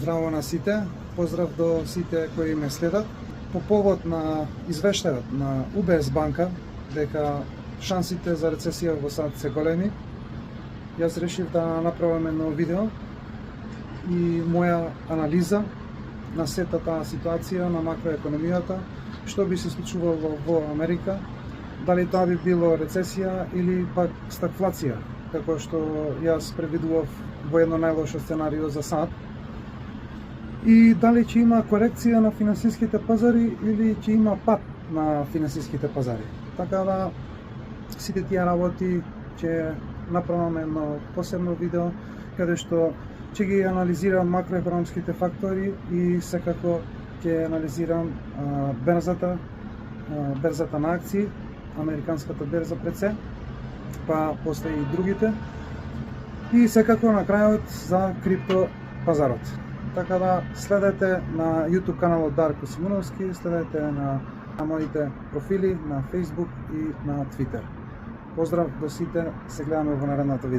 Здраво на сите, поздрав до сите кои ме следат. По повод на извештајот на UBS банка дека шансите за рецесија во САД се големи, јас решив да направам едно видео и моја анализа на сета таа ситуација на макроекономијата, што би се случувало во Америка, дали тоа би било рецесија или пак стагфлација, како што јас предвидував во едно најлошо сценарио за САД, и дали ќе има корекција на финансиските пазари или ќе има пат на финансиските пазари. Така да сите тие работи ќе направам едно посебно видео каде што ќе ги анализирам макроекономските фактори и секако ќе анализирам берзата на акции, американската берза пред се, па после и другите, и секако на крајот за крипто пазарот. Така да следете на YouTube каналот Дарко Симуновски, следете на моите профили на Facebook и на Twitter. Поздрав до сите, се гледаме во наредната видео.